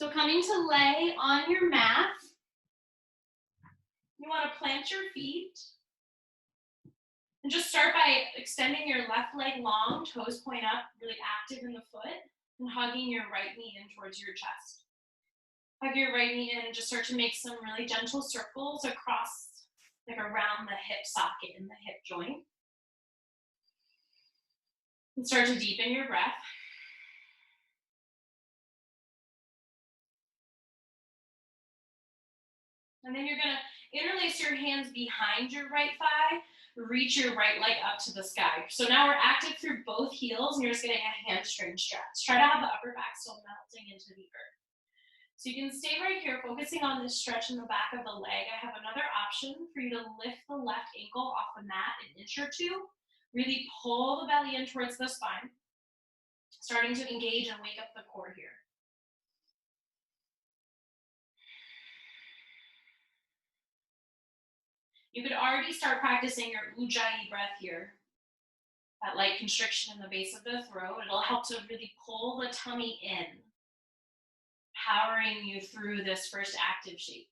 So coming to lay on your mat, you want to plant your feet and just start by extending your left leg long, toes point up, really active in the foot, and hugging your right knee in towards your chest. Hug your right knee in and just start to make some really gentle circles across, like around the hip socket in the hip joint. And start to deepen your breath. And then you're gonna interlace your hands behind your right thigh, reach your right leg up to the sky. So now we're active through both heels and you're just getting a hamstring stretch. Try to have the upper back still melting into the earth. So you can stay right here, focusing on this stretch in the back of the leg. I have another option for you to lift the left ankle off the mat an inch or two. Really pull the belly in towards the spine, starting to engage and wake up the core here. You could already start practicing your Ujjayi breath here. That light constriction in the base of the throat. It'll help to really pull the tummy in, powering you through this first active shape.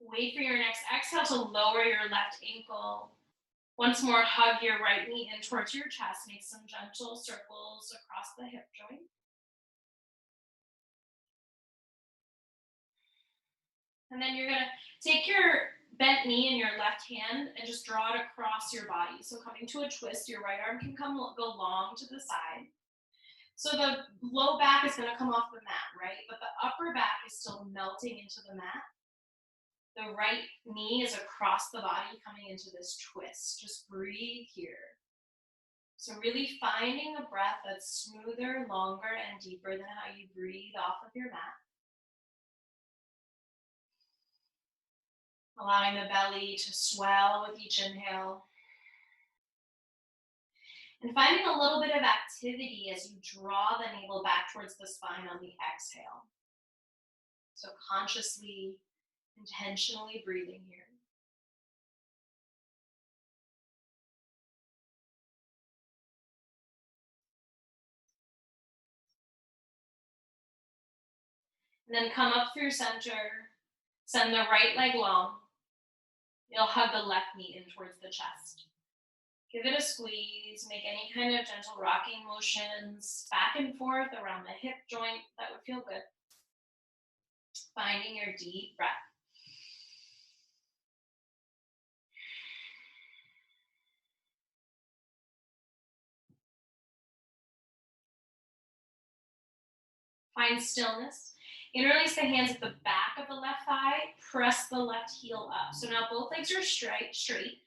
Wait for your next exhale to lower your left ankle. Once more, hug your right knee in towards your chest. Make some gentle circles across the hip joint. And then you're gonna take your bent knee in your left hand and just draw it across your body. So coming to a twist, your right arm can go long to the side. So the low back is gonna come off the mat, right? But the upper back is still melting into the mat. The right knee is across the body coming into this twist. Just breathe here. So really finding a breath that's smoother, longer, and deeper than how you breathe off of your mat. Allowing the belly to swell with each inhale. And finding a little bit of activity as you draw the navel back towards the spine on the exhale. So consciously, intentionally breathing here. And then come up through center, send the right leg long. You'll hug the left knee in towards the chest. Give it a squeeze, make any kind of gentle rocking motions back and forth around the hip joint. That would feel good. Finding your deep breath. Find stillness. Interlace the hands at the back of the left thigh. Press the left heel up. So now both legs are straight.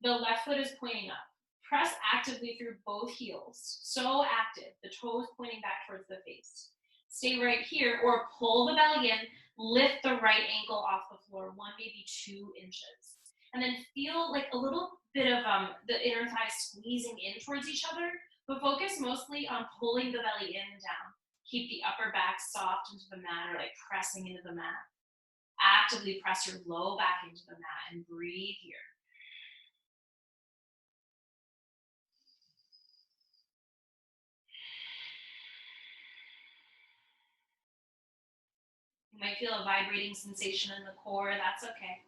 The left foot is pointing up. Press actively through both heels. So active. The toes pointing back towards the face. Stay right here or pull the belly in. Lift the right ankle off the floor, 1, maybe 2 inches. And then feel like a little bit of the inner thighs squeezing in towards each other, but focus mostly on pulling the belly in and down. Keep the upper back soft into the mat or like pressing into the mat. Actively press your low back into the mat and breathe here. You might feel a vibrating sensation in the core. That's okay.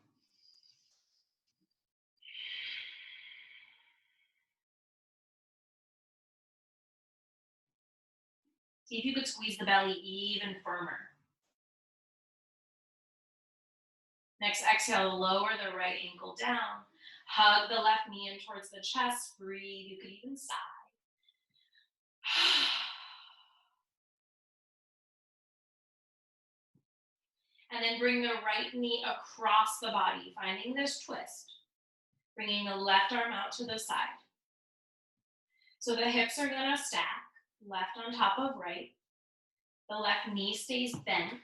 See if you could squeeze the belly even firmer. Next exhale, lower the right ankle down. Hug the left knee in towards the chest. Breathe. You could even sigh. And then bring the right knee across the body, finding this twist. Bringing the left arm out to the side. So the hips are gonna stack, left on top of right. The left knee stays bent,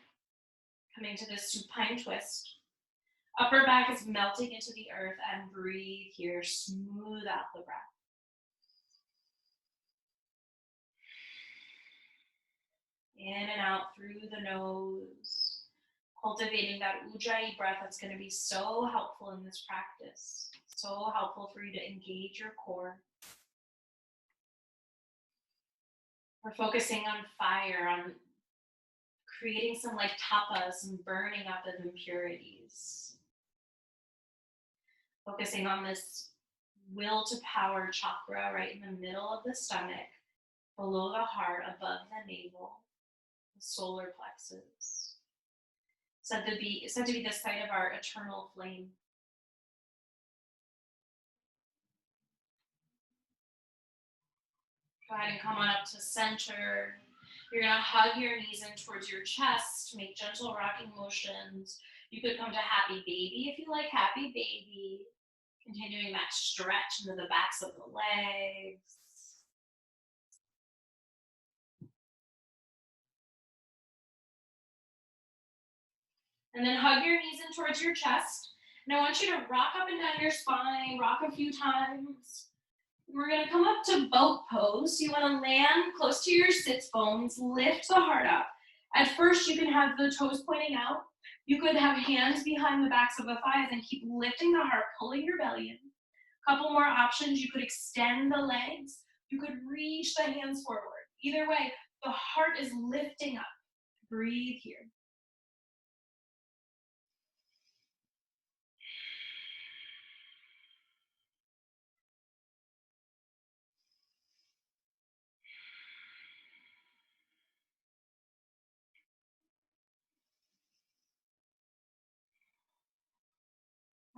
coming to this supine twist. Upper back is melting into the earth and breathe here. Smooth out the breath. In and out through the nose. cultivating that ujjayi breath that's going to be so helpful in this practice, so helpful for you to engage your core. We're focusing on fire, on creating some like tapas, some burning up of impurities. Focusing on this will to power chakra right in the middle of the stomach, below the heart, above the navel, the solar plexus. Said to be the site of our eternal flame. Go ahead and come on up to center. You're gonna hug your knees in towards your chest, make gentle rocking motions. You could come to happy baby if you like happy baby. Continuing that stretch into the backs of the legs. And then hug your knees in towards your chest. And I want you to rock up and down your spine, rock a few times. We're gonna come up to boat pose. You wanna land close to your sits bones, lift the heart up. At first, you can have the toes pointing out. You could have hands behind the backs of the thighs and keep lifting the heart, pulling your belly in. Couple more options. You could extend the legs. You could reach the hands forward. Either way, the heart is lifting up. Breathe here.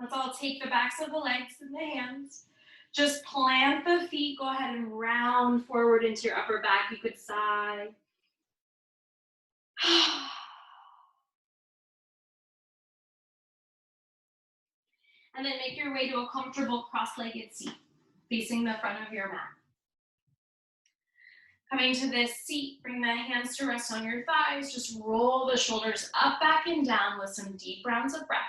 Let's all take the backs of the legs and the hands. Just plant the feet. Go ahead and round forward into your upper back. You could sigh. And then make your way to a comfortable cross-legged seat, facing the front of your mat. Coming to this seat, bring the hands to rest on your thighs. Just roll the shoulders up, back, and down with some deep rounds of breath.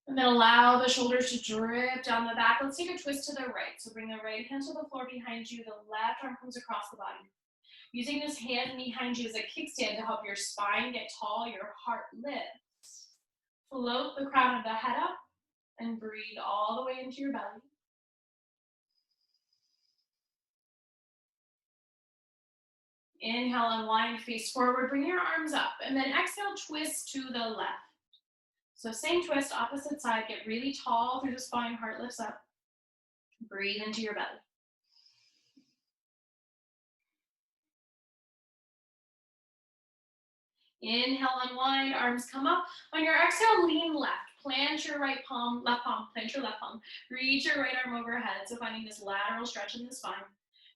And then allow the shoulders to drip down the back. Let's take a twist to the right. So bring the right hand to the floor behind you. The left arm comes across the body. Using this hand behind you as a kickstand to help your spine get tall, your heart lifts. Float the crown of the head up and breathe all the way into your belly. Inhale, unwind, face forward, bring your arms up. And then exhale, twist to the left. So same twist, opposite side, get really tall through the spine, heart lifts up. Breathe into your belly. Inhale, unwind, arms come up. On your exhale, lean left. Plant your right palm, left palm, plant your left palm. Reach your right arm overhead, so finding this lateral stretch in the spine.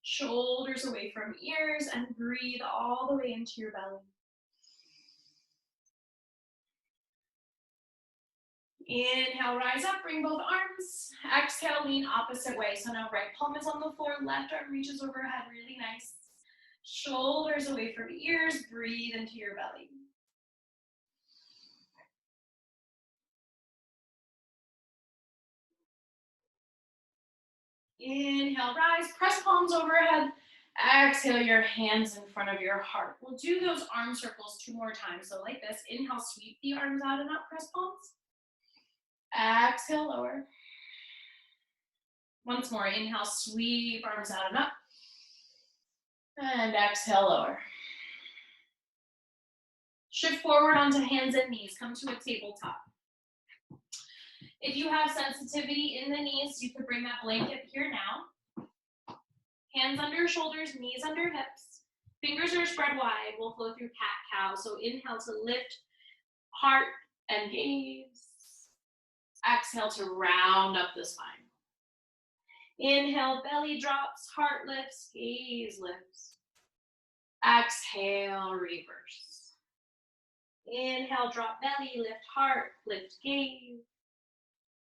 Shoulders away from ears, and breathe all the way into your belly. Inhale, rise up, bring both arms. Exhale, lean opposite way. So now right palm is on the floor, left arm reaches overhead, really nice. Shoulders away from ears, breathe into your belly. Inhale, rise, press palms overhead. Exhale, your hands in front of your heart. We'll do those arm circles 2 more times. So like this, inhale, sweep the arms out and up, press palms. Exhale, lower. Once more, inhale, sweep arms out and up. And exhale, lower. Shift forward onto hands and knees. Come to a tabletop. If you have sensitivity in the knees, you could bring that blanket here now. Hands under shoulders, knees under hips. Fingers are spread wide. We'll flow through cat-cow. So inhale to lift heart and gaze. Exhale to round up the spine. Inhale, belly drops, heart lifts, gaze lifts. Exhale, reverse. Inhale, drop belly, lift heart, lift gaze.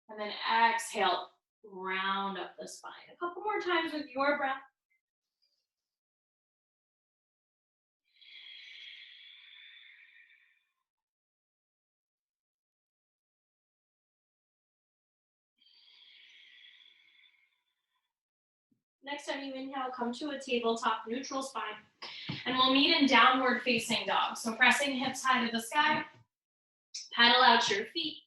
And then exhale, round up the spine. A couple more times with your breath. Next time you inhale, come to a tabletop neutral spine. And we'll meet in downward facing dog. So pressing hips high to the sky, pedal out your feet,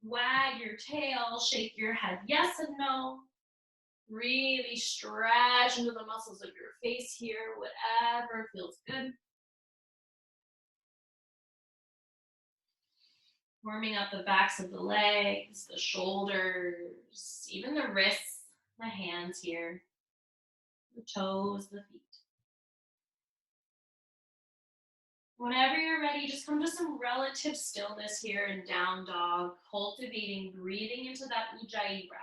wag your tail, shake your head yes and no. Really stretch into the muscles of your face here, whatever feels good. Warming up the backs of the legs, the shoulders, even the wrists, the hands here, the toes, the feet. Whenever you're ready, just come to some relative stillness here in down dog, cultivating, breathing into that Ujjayi breath.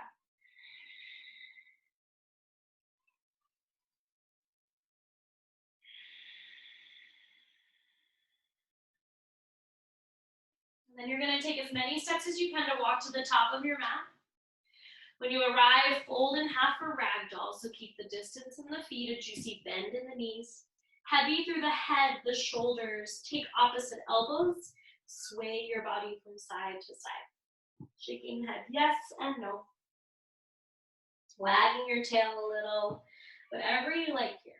And then you're going to take as many steps as you can to walk to the top of your mat. When you arrive, fold in half for ragdoll, so keep the distance in the feet, a juicy bend in the knees. Heavy through the head, the shoulders. Take opposite elbows. Sway your body from side to side. Shaking head yes and no. Wagging your tail a little. Whatever you like here.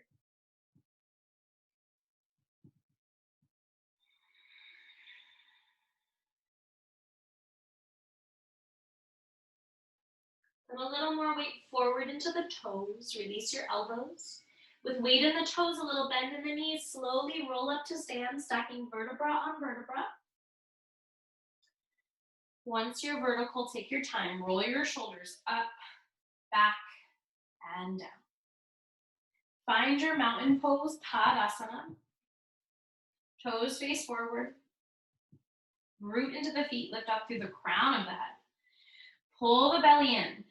Put a little more weight forward into the toes. Release your elbows. With weight in the toes, a little bend in the knees, slowly roll up to stand, stacking vertebra on vertebra. Once you're vertical, take your time. Roll your shoulders up, back, and down. Find your mountain pose, Tadasana. Toes face forward. Root into the feet, lift up through the crown of the head. Pull the belly in.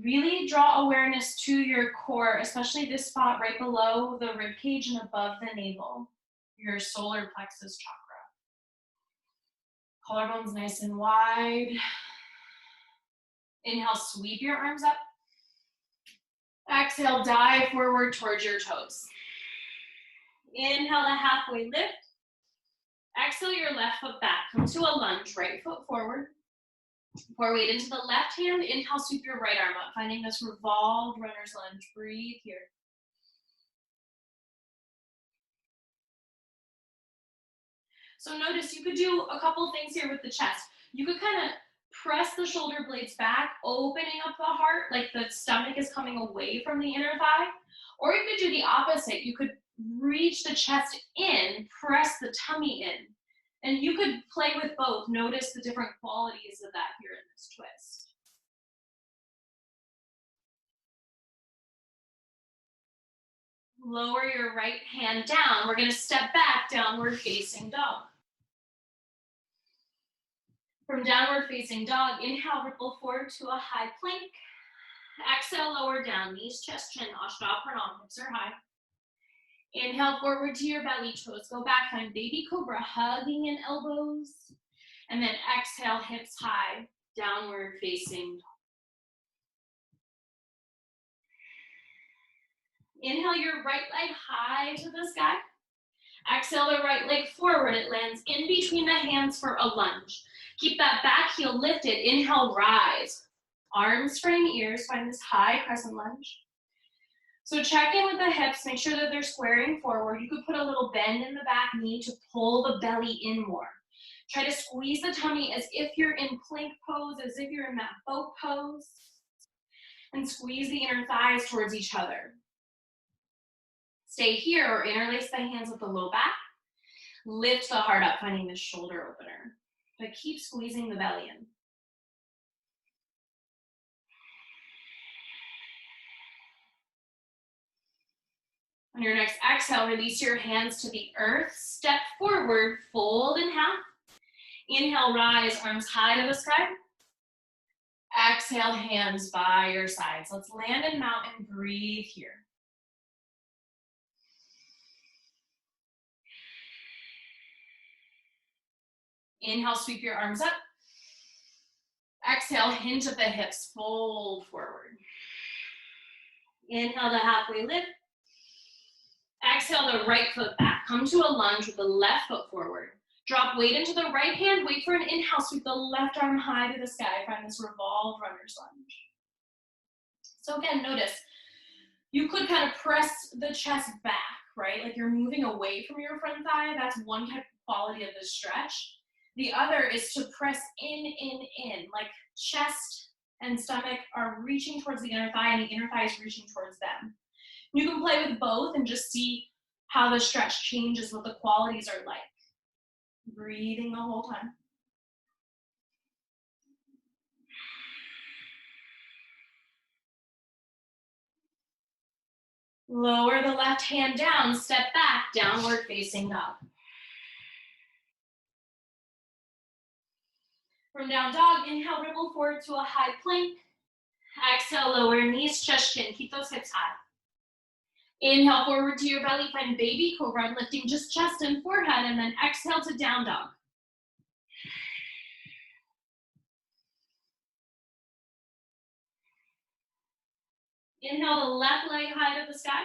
Really draw awareness to your core, especially this spot right below the rib cage and above the navel, your solar plexus chakra. Collarbones nice and wide. Inhale, sweep your arms up. Exhale, dive forward towards your toes. Inhale to halfway lift. Exhale your left foot back. Come to a lunge, right foot forward. Pour weight into the left hand. Inhale, sweep your right arm up, finding this revolved runner's lunge. Breathe here. So notice you could do a couple things here with the chest. You could kind of press the shoulder blades back, opening up the heart, like the stomach is coming away from the inner thigh. Or you could do the opposite. You could reach the chest in, press the tummy in. And you could play with both. Notice the different qualities of that here in this twist. Lower your right hand down. We're going to step back, downward facing dog. From downward facing dog, inhale, ripple forward to a high plank. Exhale, lower down, knees, chest, chin, Ashta Pranam, hips are high. Inhale, forward to your belly, toes go back, find baby cobra, hugging in elbows. And then exhale, hips high, downward facing dog. Inhale your right leg high to the sky. Exhale the right leg forward. It lands in between the hands for a lunge. Keep that back heel lifted. Inhale, rise. Arms frame ears. Find this high crescent lunge. So check in with the hips. Make sure that they're squaring forward. You could put a little bend in the back knee to pull the belly in more. Try to squeeze the tummy as if you're in plank pose, as if you're in that boat pose. And squeeze the inner thighs towards each other. Stay here or interlace the hands with the low back. Lift the heart up, finding the shoulder opener. But keep squeezing the belly in. On your next exhale, release your hands to the earth. Step forward, fold in half. Inhale, rise, arms high to the sky. Exhale, hands by your sides. Let's land in mountain, breathe here. Inhale, sweep your arms up. Exhale, hinge at the hips, fold forward. Inhale to halfway lift. Exhale the right foot back. Come to a lunge with the left foot forward. Drop weight into the right hand. Wait for an inhale. Sweep the left arm high to the sky. Find this revolved runner's lunge. So again, notice You could kind of press the chest back, right? Like you're moving away from your front thigh. That's one type of quality of this stretch. The other is to press in, like chest and stomach are reaching towards the inner thigh and the inner thigh is reaching towards them. You can play with both and just see how the stretch changes, what the qualities are like. Breathing the whole time. Lower the left hand down, step back, downward facing dog. From down dog, inhale, ripple forward to a high plank. Exhale, lower knees, chest, chin. Keep those hips high. Inhale forward to your belly, find baby cobra, lifting just chest and forehead, and then exhale to down dog. Inhale the left leg high to the sky.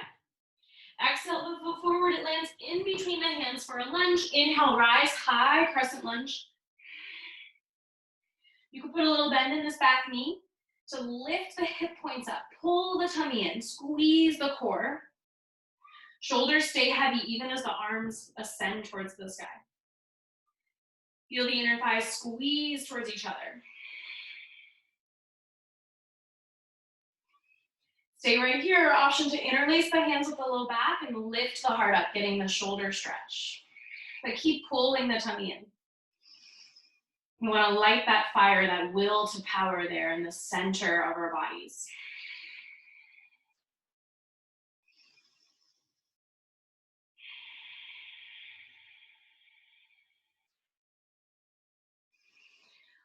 Exhale the foot forward, it lands in between the hands for a lunge. Inhale, rise, high crescent lunge. You can put a little bend in this back knee to lift the hip points up, pull the tummy in, squeeze the core. Shoulders stay heavy even as the arms ascend towards the sky. Feel the inner thighs squeeze towards each other. Stay right here. Option to interlace the hands with the low back and lift the heart up, getting the shoulder stretch. But keep pulling the tummy in. We want to light that fire, that will to power there in the center of our bodies.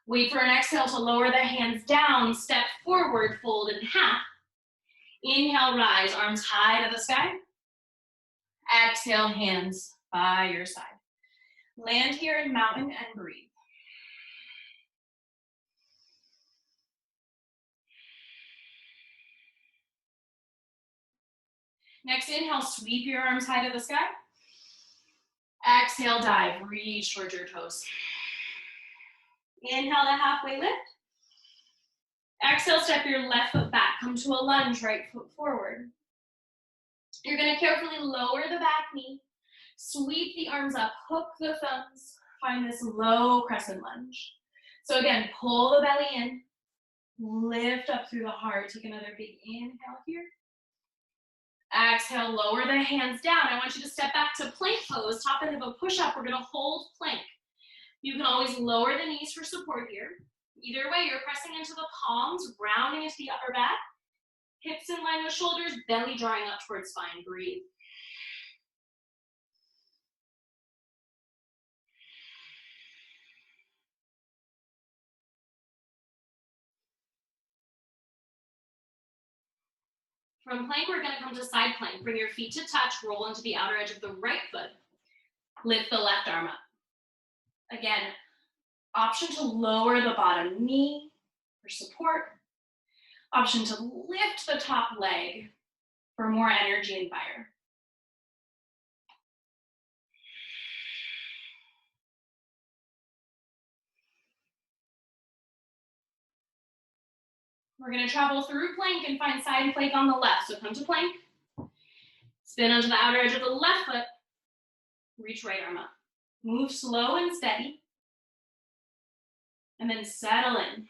Wait for an exhale to lower the hands down, step forward, fold in half. Inhale, rise, arms high to the sky. Exhale, hands by your side. Land here in mountain and breathe. Next inhale, sweep your arms high to the sky. Exhale, dive, reach towards your toes. Inhale to halfway lift. Exhale, step your left foot back, come to a lunge, right foot forward. You're gonna carefully lower the back knee, sweep the arms up, hook the thumbs, find this low crescent lunge. So again, pull the belly in, lift up through the heart, take another big inhale here. Exhale, lower the hands down. I want you to step back to plank pose, top end of a push-up. We're gonna hold plank. You can always lower the knees for support here. Either way, you're pressing into the palms, rounding into the upper back. Hips in line with shoulders, belly drawing up towards spine. Breathe. From plank, we're gonna come to side plank. Bring your feet to touch, roll into the outer edge of the right foot. Lift the left arm up. Again, option to lower the bottom knee for support. Option to lift the top leg for more energy and fire. We're gonna travel through plank and find side plank on the left. So come to plank, spin onto the outer edge of the left foot, reach right arm up. Move slow and steady, and then settle in.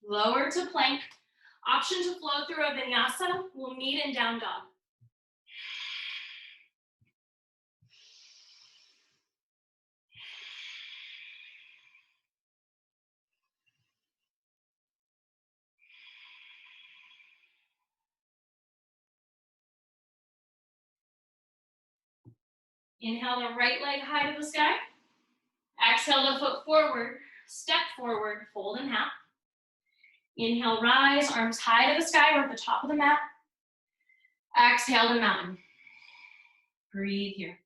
Lower to plank. Option to flow through a vinyasa. We'll meet in down dog. Inhale the right leg high to the sky. Exhale the foot forward, step forward, fold in half. Inhale, rise, arms high to the sky. We're at the top of the mat. Exhale to mountain. Breathe here.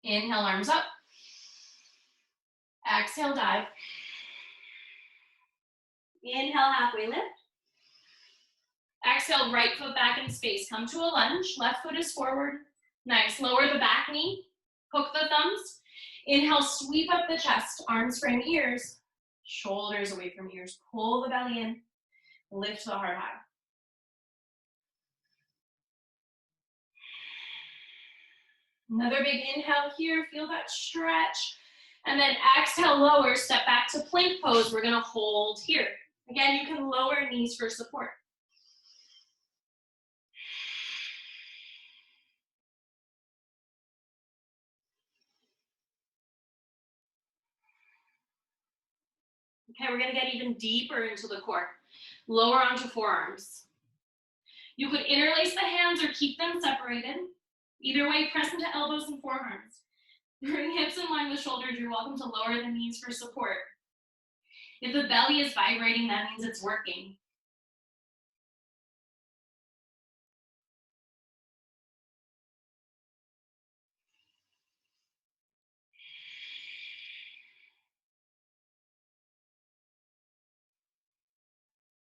Inhale, arms up. Exhale, dive. Inhale, halfway lift. Exhale, right foot back in space. Come to a lunge. Left foot is forward. Nice. Lower the back knee. Hook the thumbs. Inhale, sweep up the chest. Arms frame ears. Shoulders away from ears. Pull the belly in. Lift the heart high. Another big inhale here. Feel that stretch. And then exhale, lower. Step back to plank pose. We're going to hold here. Again, you can lower knees for support. Okay, we're going to get even deeper into the core. Lower onto forearms. You could interlace the hands or keep them separated. Either way, press into elbows and forearms. Bring hips in line with shoulders. You're welcome to lower the knees for support. If the belly is vibrating, that means it's working.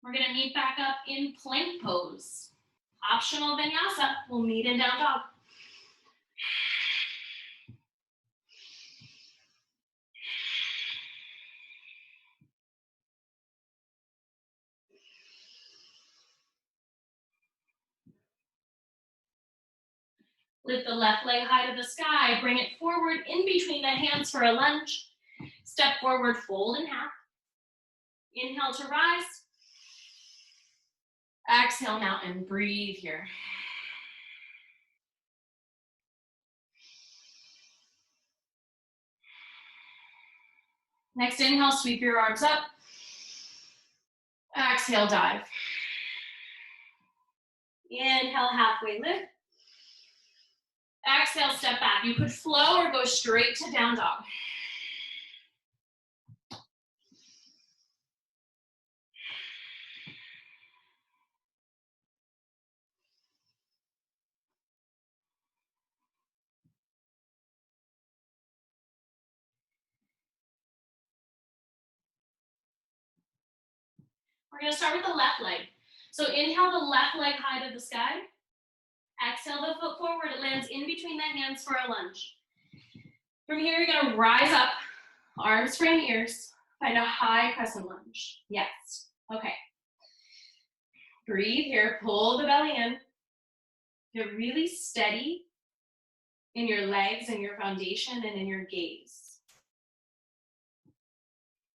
We're going to meet back up in plank pose. Optional vinyasa. We'll meet in down dog. Lift the left leg high to the sky. Bring it forward in between the hands for a lunge. Step forward, fold in half. Inhale to rise. Exhale, mountain. Breathe here. Next inhale, sweep your arms up. Exhale, dive. Inhale, halfway lift. Exhale, step back. You could flow or go straight to down dog. We're going to start with the left leg. So inhale the left leg high to the sky. Exhale the foot forward. It lands in between the hands for a lunge. From here, you're going to rise up, arms frame ears, find a high crescent lunge. Yes. Okay. Breathe here. Pull the belly in. Get really steady in your legs and your foundation and in your gaze.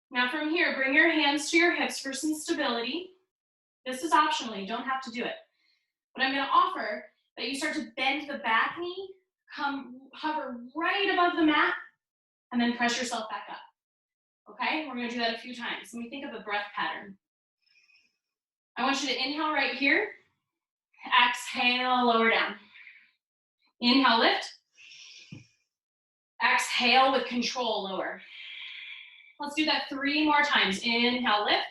Now from here, bring your hands to your hips for some stability. This is optional, you don't have to do it. But I'm gonna offer that you start to bend the back knee, hover right above the mat, and then press yourself back up. Okay, we're gonna do that a few times. Let me think of a breath pattern. I want you to inhale right here. Exhale, lower down. Inhale, lift. Exhale with control, lower. Let's do that 3 more times. Inhale, lift.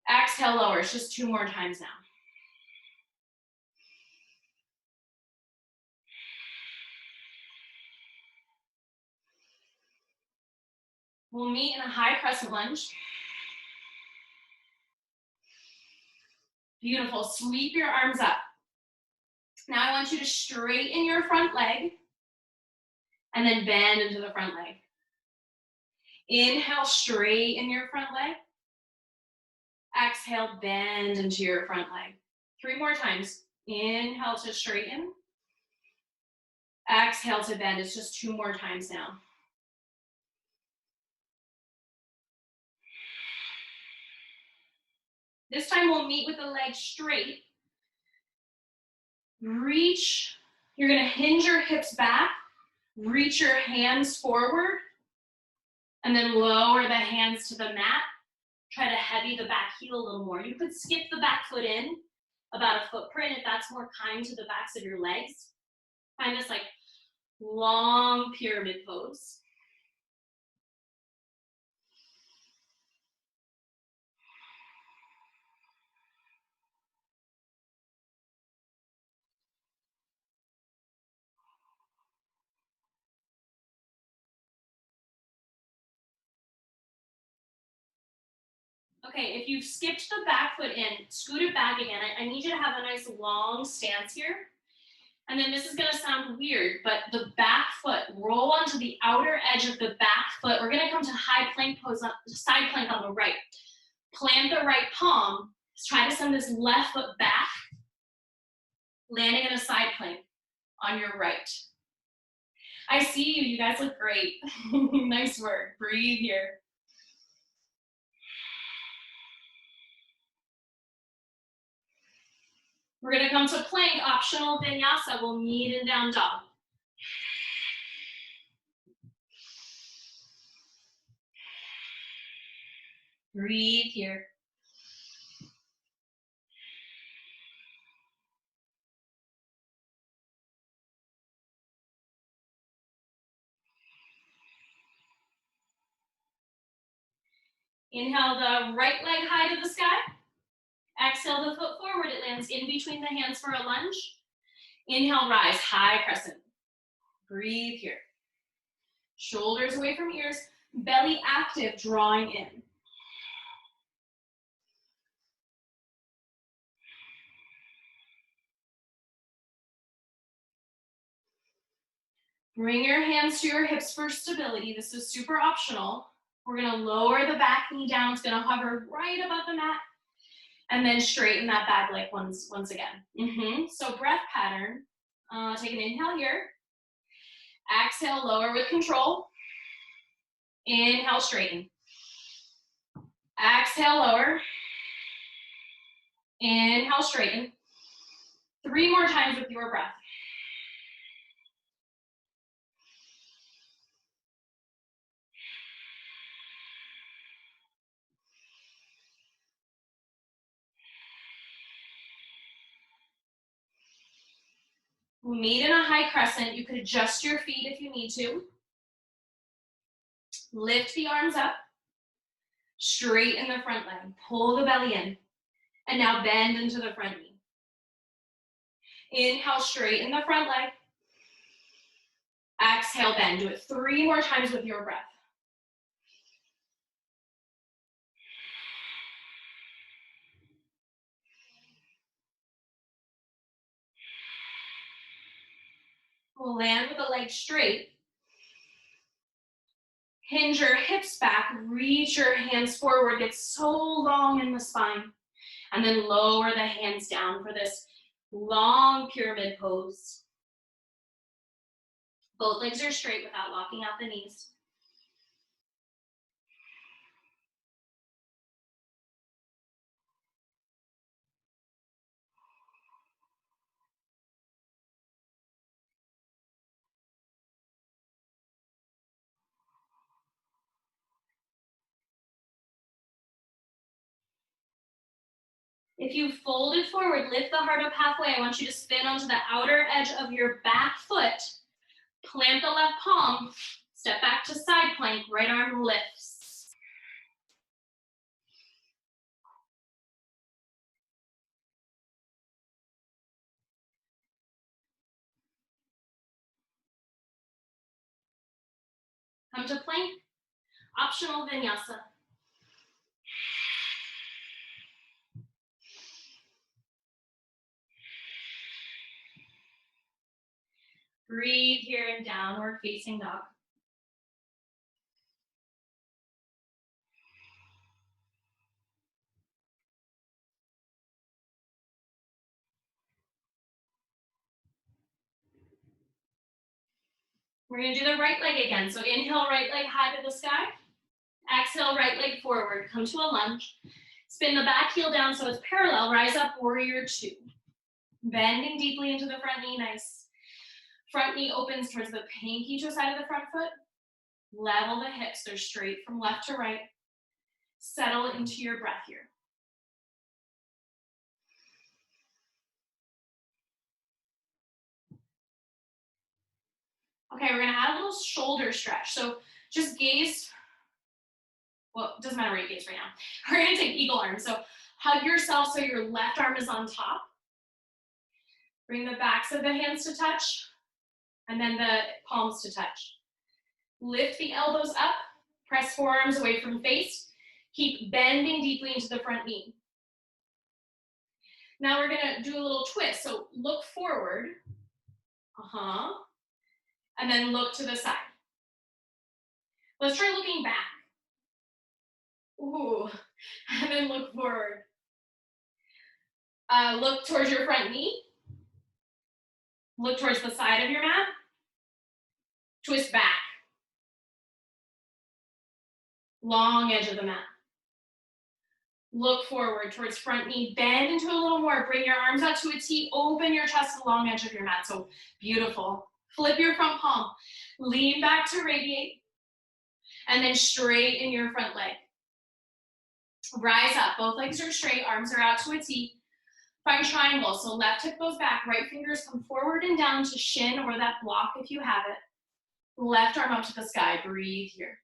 Exhale, lower. It's just 2 more times now. We'll meet in a high crescent lunge. Beautiful. Sweep your arms up. Now I want you to straighten your front leg and then bend into the front leg. Inhale, straighten your front leg. Exhale, bend into your front leg. 3 more times. Inhale to straighten. Exhale to bend. It's just 2 more times now. This time we'll meet with the leg straight. Reach. You're going to hinge your hips back. Reach your hands forward. And then lower the hands to the mat. Try to heavy the back heel a little more. You could skip the back foot in about a footprint if that's more kind to the backs of your legs. Find this like long pyramid pose. Okay, if you've skipped the back foot in, scoot it back again. I need you to have a nice long stance here. And then this is gonna sound weird, but the back foot, roll onto the outer edge of the back foot. We're gonna come to high plank pose, side plank on the right. Plant the right palm. Try to send this left foot back, landing in a side plank on your right. I see you, you guys look great. Nice work, breathe here. We're gonna come to plank, optional vinyasa. We'll knee and down dog. Breathe here. Inhale the right leg high to the sky. Exhale the foot forward. It lands in between the hands for a lunge. Inhale, rise, high crescent. Breathe here. Shoulders away from ears. Belly active, drawing in. Bring your hands to your hips for stability. This is super optional. We're gonna lower the back knee down. It's gonna hover right above the mat. And then straighten that back leg once again. So breath pattern. Take an inhale here. Exhale, lower with control. Inhale, straighten. Exhale, lower. Inhale, straighten. 3 more times with your breath. We'll meet in a high crescent. You could adjust your feet if you need to. Lift the arms up. Straighten the front leg. Pull the belly in. And now bend into the front knee. Inhale, straighten the front leg. Exhale, bend. Do it 3 more times with your breath. We'll land with the legs straight. Hinge your hips back, reach your hands forward, get so long in the spine. And then lower the hands down for this long pyramid pose. Both legs are straight without locking out the knees. If you folded forward, lift the heart up halfway. I want you to spin onto the outer edge of your back foot. Plant the left palm. Step back to side plank. Right arm lifts. Come to plank. Optional vinyasa. Breathe here in downward facing dog. We're gonna do the right leg again. So inhale, right leg high to the sky. Exhale, right leg forward. Come to a lunge. Spin the back heel down so it's parallel. Rise up, warrior 2. Bending deeply into the front knee, nice. Front knee opens towards the pinky toe side of the front foot. Level the hips, they're straight from left to right. Settle into your breath here. Okay, we're gonna add a little shoulder stretch. So just gaze, well, it doesn't matter where you gaze right now. We're gonna take eagle arms. So hug yourself so your left arm is on top. Bring the backs of the hands to touch, and then the palms to touch. Lift the elbows up, press forearms away from face. Keep bending deeply into the front knee. Now we're gonna do a little twist. So look forward, and then look to the side. Let's try looking back. Ooh, and then look forward. Look towards your front knee. Look towards the side of your mat. Twist back. Long edge of the mat. Look forward towards front knee. Bend into a little more. Bring your arms out to a T. Open your chest to the long edge of your mat. So beautiful. Flip your front palm. Lean back to radiate. And then straighten your front leg. Rise up. Both legs are straight. Arms are out to a T. Find triangle. So left hip goes back. Right fingers come forward and down to shin or that block if you have it. Left arm up to the sky. Breathe here.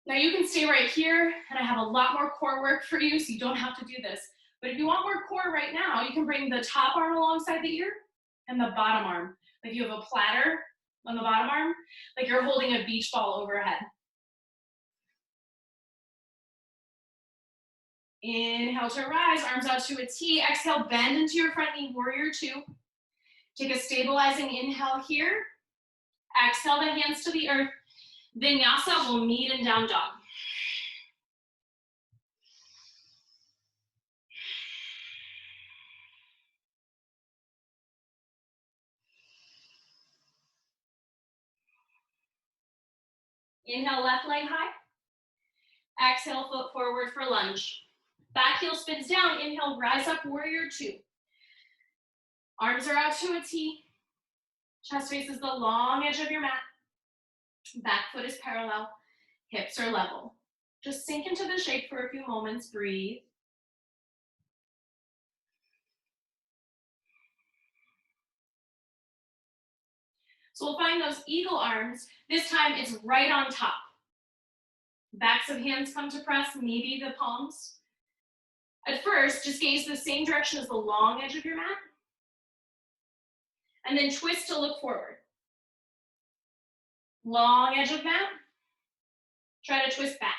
Now you can stay right here, and I have a lot more core work for you, so you don't have to do this. But if you want more core right now, you can bring the top arm alongside the ear and the bottom arm. Like you have a platter on the bottom arm, like you're holding a beach ball overhead. Inhale to rise, arms out to a T. Exhale, bend into your front knee, warrior two. Take a stabilizing inhale here. Exhale the hands to the earth. Vinyasa will meet in down dog. Inhale, left leg high. Exhale, foot forward for lunge. Back heel spins down. Inhale, rise up, warrior two. Arms are out to a T. Chest faces the long edge of your mat. Back foot is parallel. Hips are level. Just sink into the shape for a few moments. Breathe. So we'll find those eagle arms. This time it's right on top. Backs of hands come to press, maybe the palms. At first, just gaze the same direction as the long edge of your mat. And then twist to look forward. Long edge of mat. Try to twist back.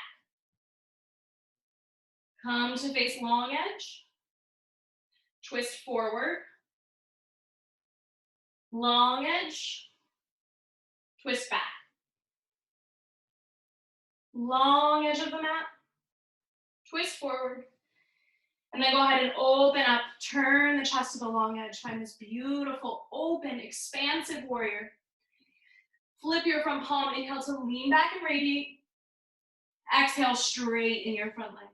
Come to face long edge. Twist forward. Long edge. Twist back. Long edge of the mat. Twist forward. And then go ahead and open up. Turn the chest to the long edge. Find this beautiful, open, expansive warrior. Flip your front palm. Inhale to lean back and radiate. Exhale, straighten your front leg.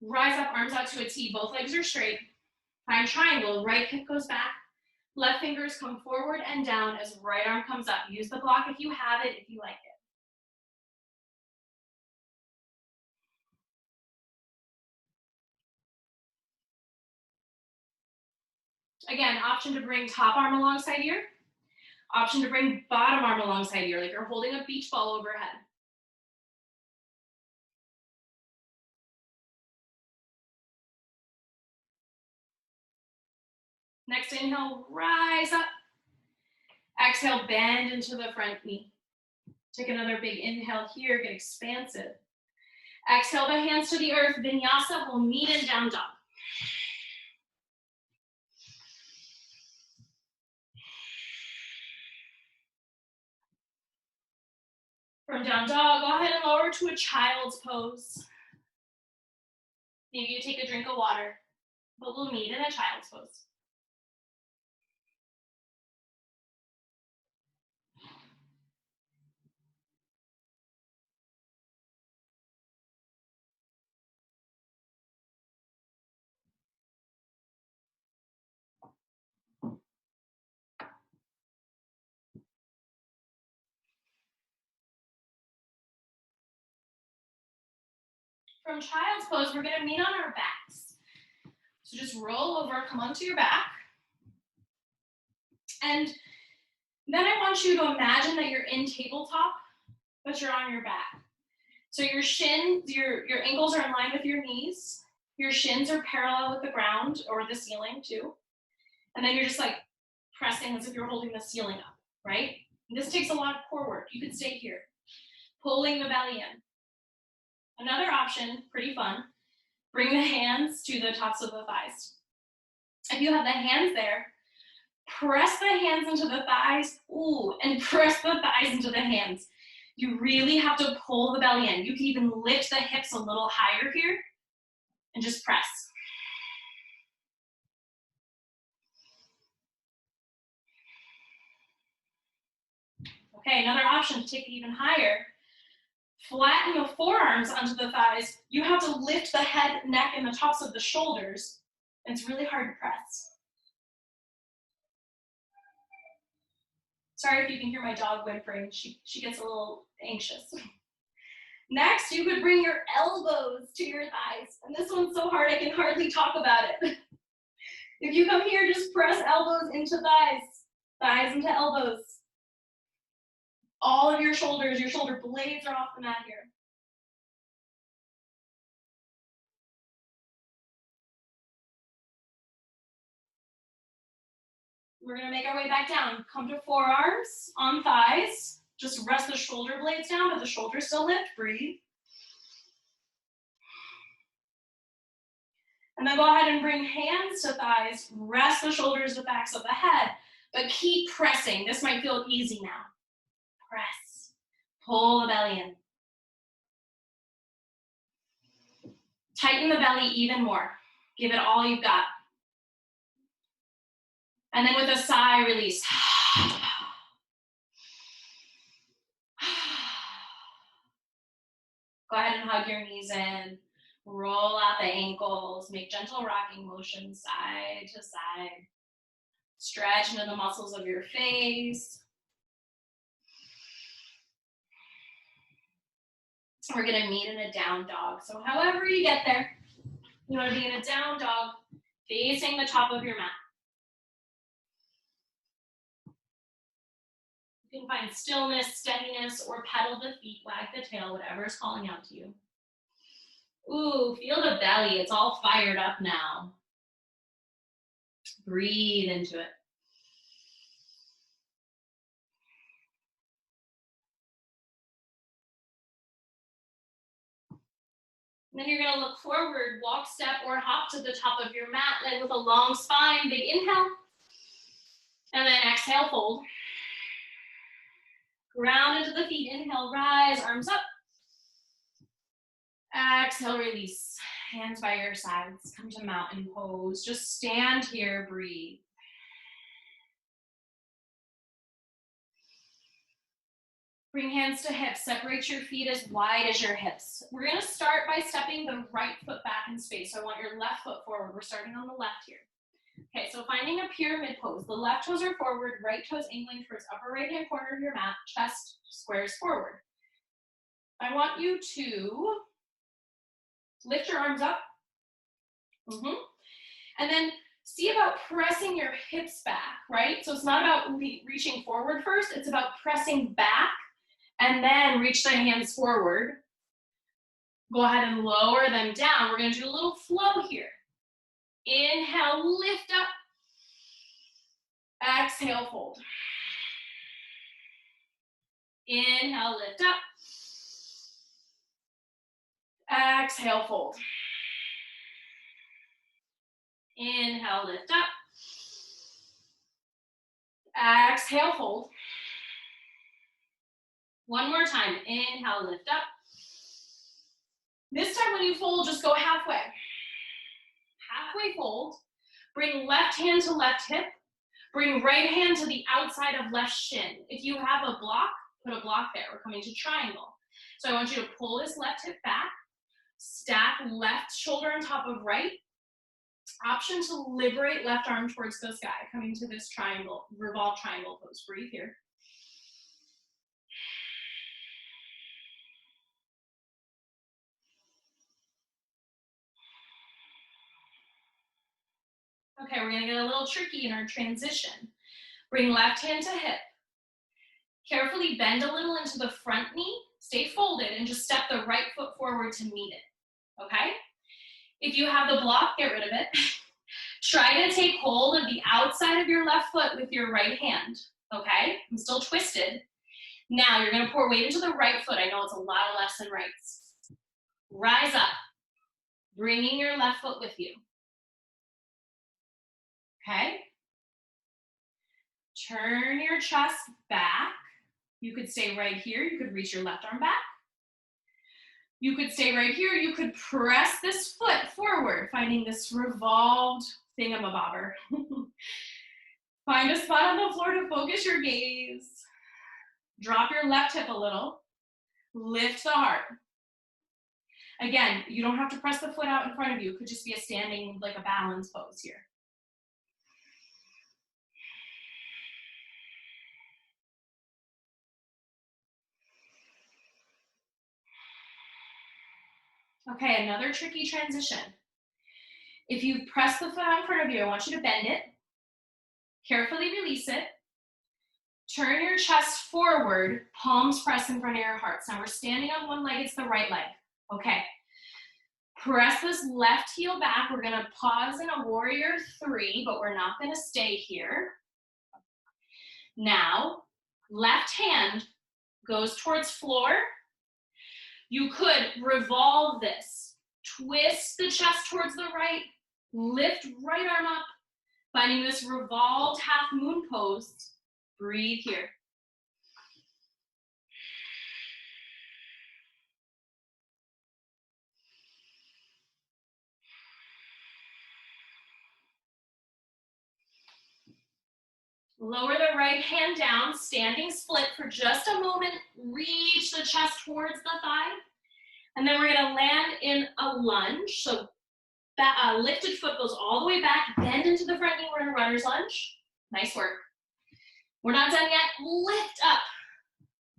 Rise up, arms out to a T. Both legs are straight. Find triangle. Right hip goes back. Left fingers come forward and down as right arm comes up. Use the block if you have it, if you like it. Again, option to bring top arm alongside ear. Option to bring bottom arm alongside ear, like you're holding a beach ball overhead. Next inhale, rise up. Exhale, bend into the front knee. Take another big inhale here, get expansive. Exhale the hands to the earth. Vinyasa will meet in down dog. From down dog, go ahead and lower to a child's pose. Maybe you take a drink of water, but we'll meet in a child's pose. From child's pose, we're gonna meet on our backs. So just roll over, come onto your back. And then I want you to imagine that you're in tabletop, but you're on your back. So your shins, your ankles are in line with your knees. Your shins are parallel with the ground or the ceiling too. And then you're just like pressing as if you're holding the ceiling up, right? And this takes a lot of core work. You can stay here. pulling the belly in. Another option, pretty fun, bring the hands to the tops of the thighs. If you have the hands there, press the hands into the thighs, ooh, and press the thighs into the hands. You really have to pull the belly in. You can even lift the hips a little higher here and just press. Okay, another option to take it even higher. Flatten the forearms onto the thighs. You have to lift the head, neck, and the tops of the shoulders. It's really hard to press. Sorry if you can hear my dog whimpering. She gets a little anxious. Next, you could bring your elbows to your thighs. And this one's so hard I can hardly talk about it. If you come here, just press elbows into thighs. Thighs into elbows. All of your shoulder blades are off the mat here. We're gonna make our way back down. Come to forearms on thighs. Just rest the shoulder blades down, but the shoulders still lift. Breathe. And then go ahead and bring hands to thighs. Rest the shoulders to backs of the head, but keep pressing. This might feel easy now. Press. Pull the belly in. Tighten the belly even more. Give it all you've got. And then with a sigh, release. Go ahead and hug your knees in. Roll out the ankles. Make gentle rocking motions side to side. Stretch into the muscles of your face. We're gonna meet in a down dog. So however you get there, you wanna be in a down dog facing the top of your mat. You can find stillness, steadiness, or pedal the feet, wag the tail, whatever is calling out to you. Ooh, feel the belly, it's all fired up now. Breathe into it. And then you're gonna look forward, walk, step, or hop to the top of your mat, and with a long spine, big inhale. And then exhale, fold. Ground into the feet, inhale, rise, arms up. Exhale, release. Hands by your sides, come to mountain pose. Just stand here, breathe. Bring hands to hips, separate your feet as wide as your hips. We're gonna start by stepping the right foot back in space. So I want your left foot forward. We're starting on the left here. Okay, so finding a pyramid pose. The left toes are forward, right toes angling towards upper right-hand corner of your mat, chest squares forward. I want you to lift your arms up. And then see about pressing your hips back, right? So it's not about reaching forward first, it's about pressing back and then reach the hands forward. Go ahead and lower them down. We're gonna do a little flow here. Inhale, lift up. Exhale, fold. Inhale, lift up. Exhale, fold. Inhale, lift up. Exhale, fold. One more time. Inhale, lift up. This time when you fold, just go halfway. Halfway fold. Bring left hand to left hip. Bring right hand to the outside of left shin. If you have a block, put a block there. We're coming to triangle. So I want you to pull this left hip back. Stack left shoulder on top of right. Option to liberate left arm towards the sky. Coming to this triangle, revolve triangle pose. Breathe here. Okay, we're gonna get a little tricky in our transition. Bring left hand to hip. Carefully bend a little into the front knee. Stay folded and just step the right foot forward to meet it, okay? If you have the block, get rid of it. Try to take hold of the outside of your left foot with your right hand, okay? I'm still twisted. Now you're gonna pour weight into the right foot. I know it's a lot of lefts and rights. Rise up, bringing your left foot with you. Okay? Turn your chest back. You could stay right here. You could reach your left arm back. You could stay right here. You could press this foot forward, finding this revolved thingamabobber. Find a spot on the floor to focus your gaze. Drop your left hip a little. Lift the heart. Again, you don't have to press the foot out in front of you. It could just be a standing, like a balance pose here. Okay, another tricky transition. If you press the foot out in front of you, I want you to bend it. Carefully release it. Turn your chest forward, palms press in front of your hearts. Now we're standing on one leg, it's the right leg. Okay. Press this left heel back. We're gonna pause in a warrior 3, but we're not gonna stay here. Now, left hand goes towards floor. You could revolve this. Twist the chest towards the right, lift right arm up, finding this revolved half moon pose. Breathe here. Lower the right hand down, standing split for just a moment. Reach the chest towards the thigh. And then we're gonna land in a lunge. So that lifted foot goes all the way back, bend into the front knee. We're in a runner's lunge. Nice work. We're not done yet. Lift up.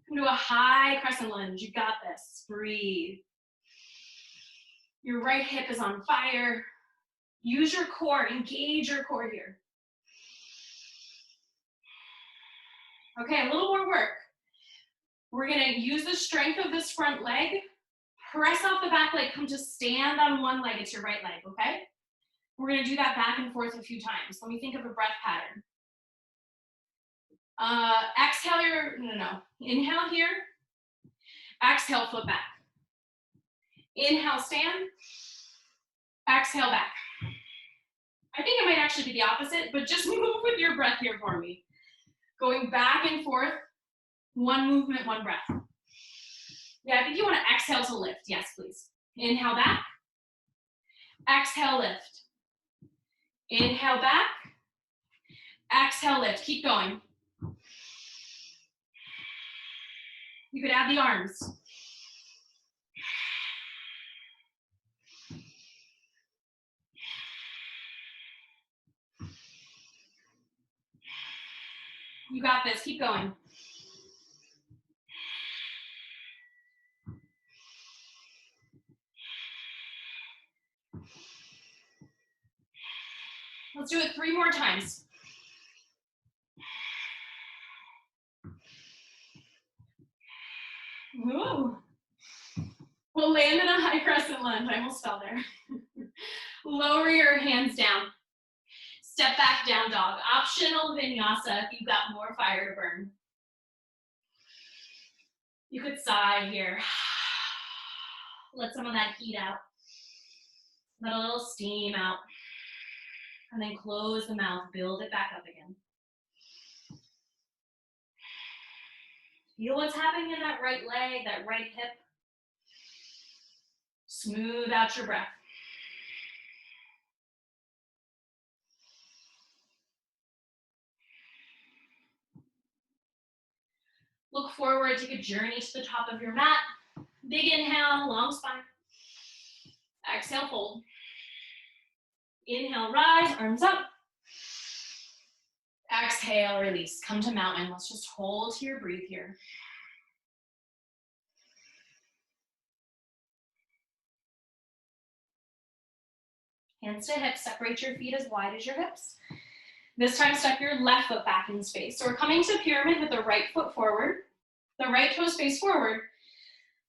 Come to a high crescent lunge. You got this. Breathe. Your right hip is on fire. Use your core. Engage your core here. Okay, a little more work. We're gonna use the strength of this front leg. Press off the back leg. Come to stand on one leg. It's your right leg, okay? We're gonna do that back and forth a few times. Let me think of a breath pattern. Exhale your, no. Inhale here. Exhale, foot back. Inhale, stand. Exhale, back. I think it might actually be the opposite, but just move with your breath here for me. Going back and forth, one movement, one breath. Yeah, I think you want to exhale to lift. Yes, please. Inhale back. Exhale, lift. Inhale back. Exhale, lift. Keep going. You could add the arms. You got this. Keep going. Let's do it 3 more times. Ooh. We'll land in a high crescent lunge. I almost fell there. Lower your hands down. Step back, down dog. Optional vinyasa if you've got more fire to burn. You could sigh here. Let some of that heat out. Let a little steam out. And then close the mouth, build it back up again. Feel what's happening in that right leg, that right hip. Smooth out your breath. Look forward, take a journey to the top of your mat. Big inhale, long spine. Exhale, fold. Inhale, rise, arms up. Exhale, release. Come to mountain. Let's just hold here, breathe here. Hands to hips, separate your feet as wide as your hips. This time, step your left foot back in space. So we're coming to pyramid with the right foot forward. The right toes face forward.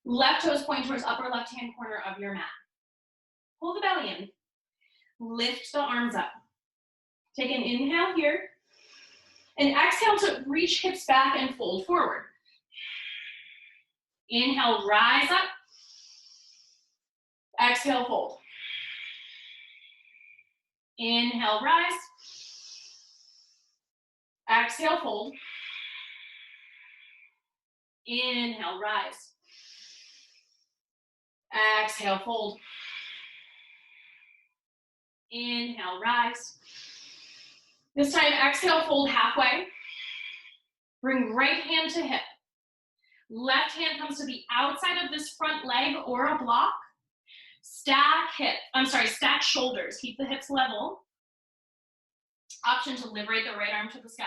Left toes point towards upper left-hand corner of your mat. Pull the belly in. Lift the arms up. Take an inhale here. And exhale to reach hips back and fold forward. Inhale, rise up. Exhale, fold. Inhale, rise. Exhale, fold. Inhale, rise. Exhale, fold. Inhale, rise. This time, exhale, fold halfway. Bring right hand to hip. Left hand comes to the outside of this front leg or a block. Stack shoulders. Keep the hips level. Option to liberate the right arm to the sky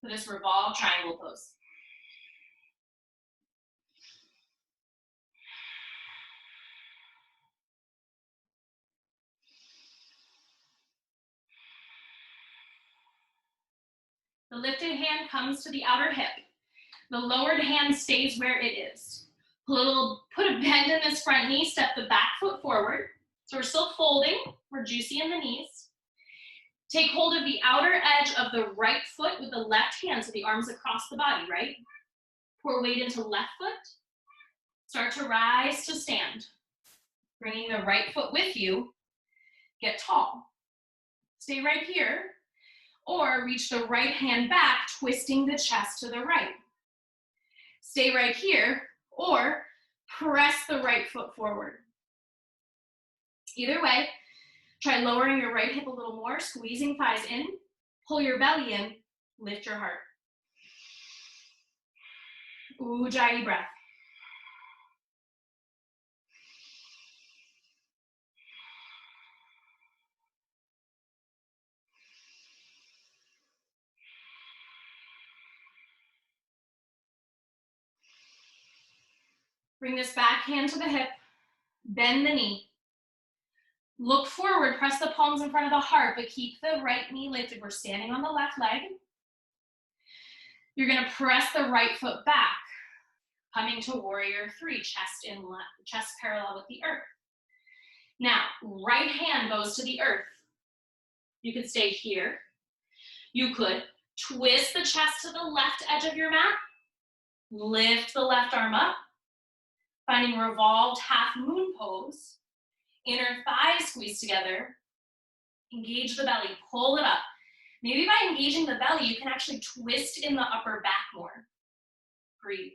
for this revolve triangle pose. The lifted hand comes to the outer hip. The lowered hand stays where it is. Put a bend in this front knee, step the back foot forward. So we're still folding, we're juicy in the knees. Take hold of the outer edge of the right foot with the left hand, so the arms across the body, right? Pour weight into left foot. Start to rise to stand. Bringing the right foot with you, get tall. Stay right here, or reach the right hand back, twisting the chest to the right. Stay right here, or press the right foot forward. Either way, try lowering your right hip a little more, squeezing thighs in, pull your belly in, lift your heart. Ujjayi breath. Bring this back hand to the hip, bend the knee. Look forward, press the palms in front of the heart, but keep the right knee lifted. We're standing on the left leg. You're gonna press the right foot back, coming to warrior three, chest parallel with the earth. Now, right hand goes to the earth. You could stay here. You could twist the chest to the left edge of your mat, lift the left arm up, finding revolved half moon pose. Inner thighs squeeze together. Engage the belly, pull it up. Maybe by engaging the belly, you can actually twist in the upper back more. Breathe.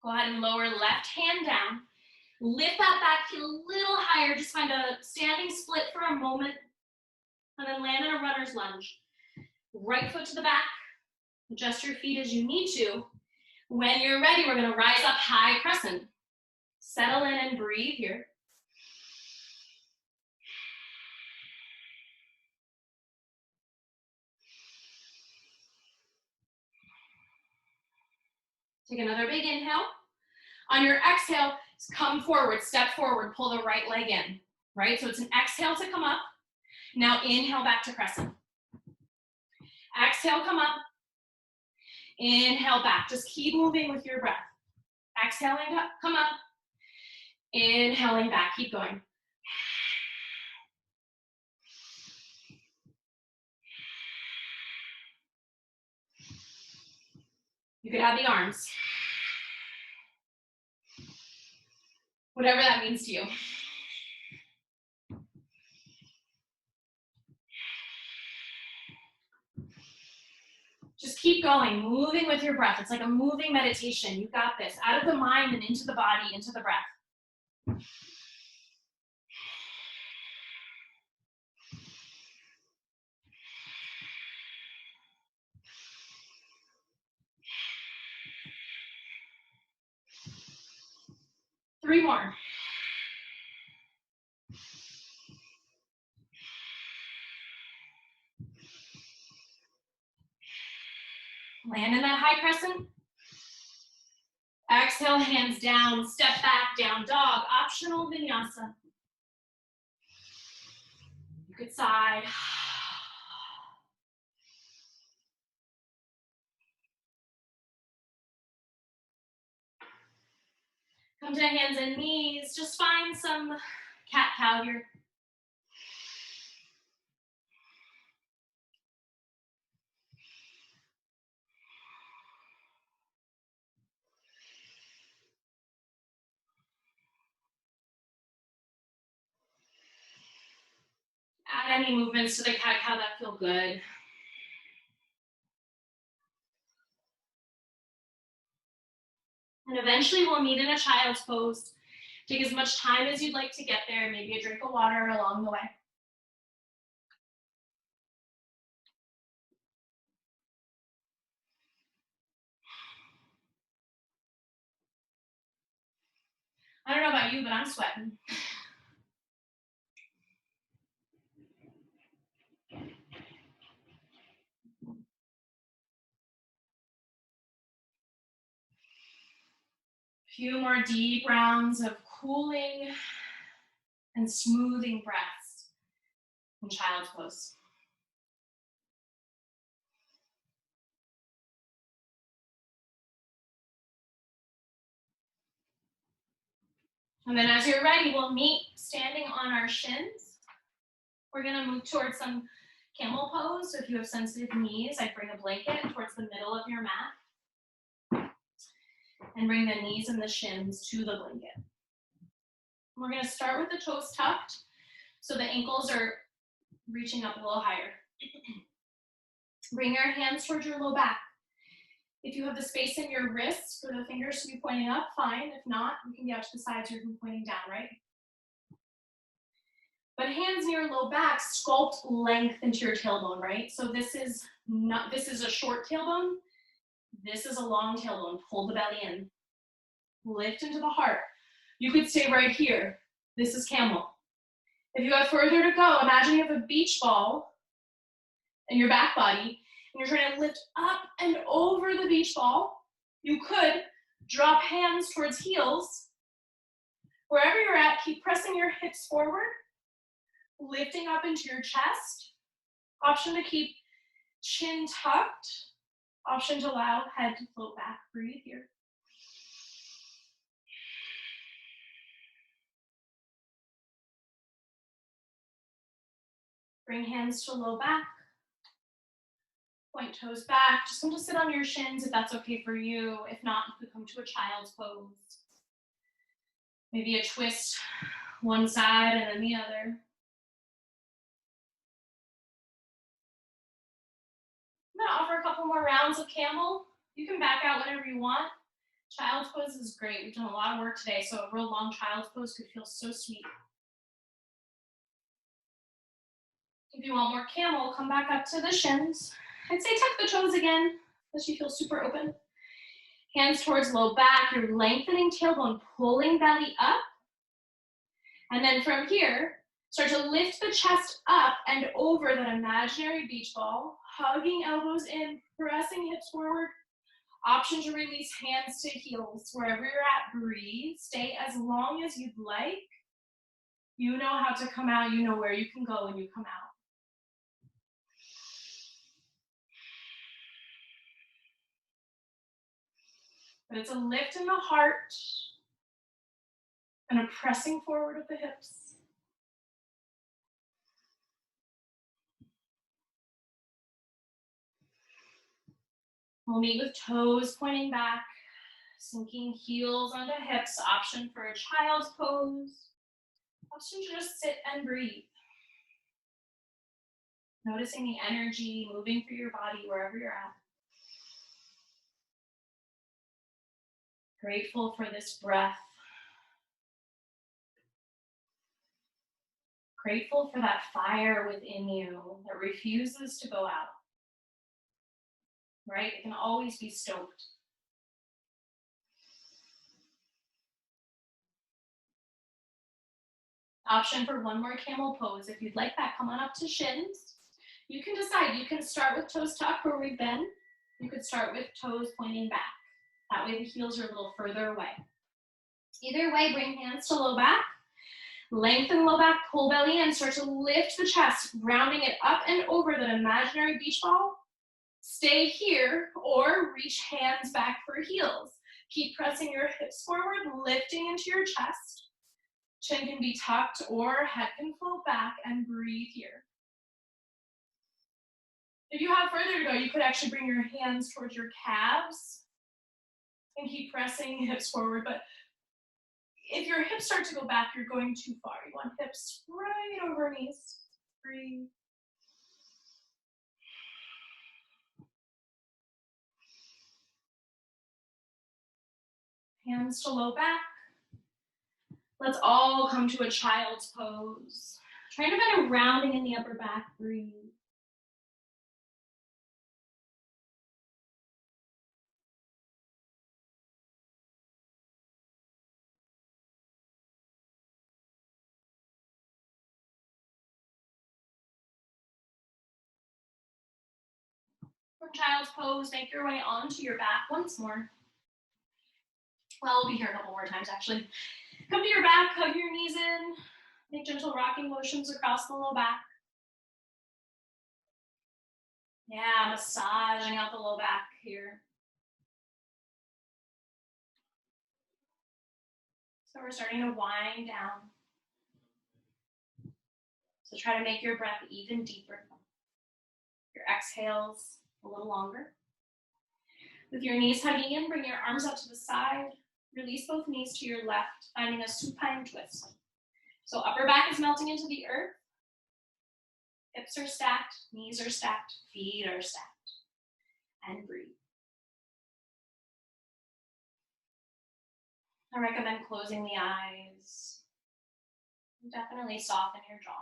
Go ahead and lower left hand down. Lift that back heel a little higher. Just find a standing split for a moment. And then land in a runner's lunge. Right foot to the back. Adjust your feet as you need to. When you're ready, we're gonna rise up high crescent. Settle in and breathe here. Take another big inhale. On your exhale, come forward, step forward, pull the right leg in, right? So it's an exhale to come up. Now inhale back to crescent. Exhale, come up. Inhale back. Just keep moving with your breath. Exhaling, come up. Inhaling back, keep going. You could have the arms. Whatever that means to you. Just keep going, moving with your breath. It's like a moving meditation. You got this. Out of the mind and into the body, into the breath. Three more. Land in that high crescent. Exhale, hands down, step back, down dog, optional vinyasa. You could sigh. Come Come to hands and knees. Just find some cat-cow here. Add any movements to the cat-cow that feel good. And eventually we'll meet in a child's pose. Take as much time as you'd like to get there, maybe a drink of water along the way. I don't know about you, but I'm sweating. Few more deep rounds of cooling and smoothing breaths in child's pose. And then as you're ready, we'll meet standing on our shins. We're gonna move towards some camel pose. So if you have sensitive knees, I'd bring a blanket towards the middle of your mat and bring the knees and the shins to the blanket. We're gonna start with the toes tucked, so the ankles are reaching up a little higher. Bring your hands towards your low back. If you have the space in your wrists for the fingers to be pointing up, fine. If not, you can be out to the sides or you can be pointing down, right? But hands near low back, sculpt length into your tailbone, right? So this is a short tailbone. This is a long tailbone. Pull the belly in. Lift into the heart. You could stay right here. This is camel. If you have further to go, imagine you have a beach ball in your back body, and you're trying to lift up and over the beach ball. You could drop hands towards heels. Wherever you're at, keep pressing your hips forward, lifting up into your chest. Option to keep chin tucked. Option to allow head to float back. Breathe here. Bring hands to low back. Point toes back. Just come to sit on your shins if that's okay for you. If not, you could come to a child's pose. Maybe a twist one side and then the other. I'm gonna offer a couple more rounds of camel. You can back out whenever you want. Child's pose is great. We've done a lot of work today, so a real long child's pose could feel so sweet. If you want more camel, come back up to the shins. I'd say tuck the toes again, unless you feel super open. Hands towards low back, you're lengthening tailbone, pulling belly up. And then from here, start to lift the chest up and over that imaginary beach ball, hugging elbows in, pressing hips forward. Option to release hands to heels. Wherever you're at, breathe. Stay as long as you'd like. You know how to come out. You know where you can go when you come out. But it's a lift in the heart and a pressing forward of the hips. We'll meet with toes pointing back, sinking heels onto hips. Option for a child's pose. Option to just sit and breathe. Noticing the energy moving through your body wherever you're at. Grateful for this breath. Grateful for that fire within you that refuses to go out. Right? It can always be stoked. Option for one more camel pose. If you'd like that, come on up to shins. You can decide. You can start with toes tucked where we've been. You could start with toes pointing back. That way the heels are a little further away. Either way, bring hands to low back. Lengthen low back, pull belly in. Start to lift the chest, rounding it up and over that imaginary beach ball. Stay here or reach hands back for heels. Keep pressing your hips forward, lifting into your chest. Chin can be tucked or head can float back, and breathe here. If you have further to go, you could actually bring your hands towards your calves and keep pressing hips forward. But if your hips start to go back, you're going too far. You want hips right over knees. Breathe. Hands to low back. Let's all come to a child's pose. Trying to find a rounding in the upper back. Breathe. From child's pose, make your way onto your back once more. Well, we'll be here a couple more times, actually. Come to your back, hug your knees in. Make gentle rocking motions across the low back. Yeah, massaging out the low back here. So we're starting to wind down. So try to make your breath even deeper. Your exhales a little longer. With your knees hugging in, bring your arms out to the side. Release both knees to your left, finding a supine twist. So upper back is melting into the earth. Hips are stacked, knees are stacked, feet are stacked. And breathe. I recommend closing the eyes. Definitely soften your jaw.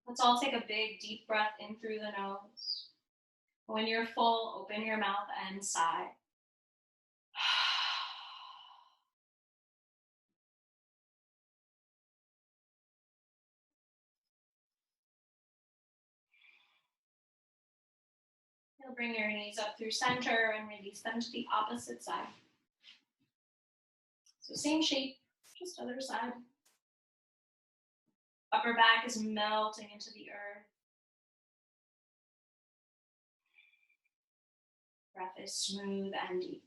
Let's all take a big, deep breath in through the nose. When you're full, open your mouth and sigh. You'll bring your knees up through center and release them to the opposite side. So same shape, just other side. Upper back is melting into the earth. Breath is smooth and deep.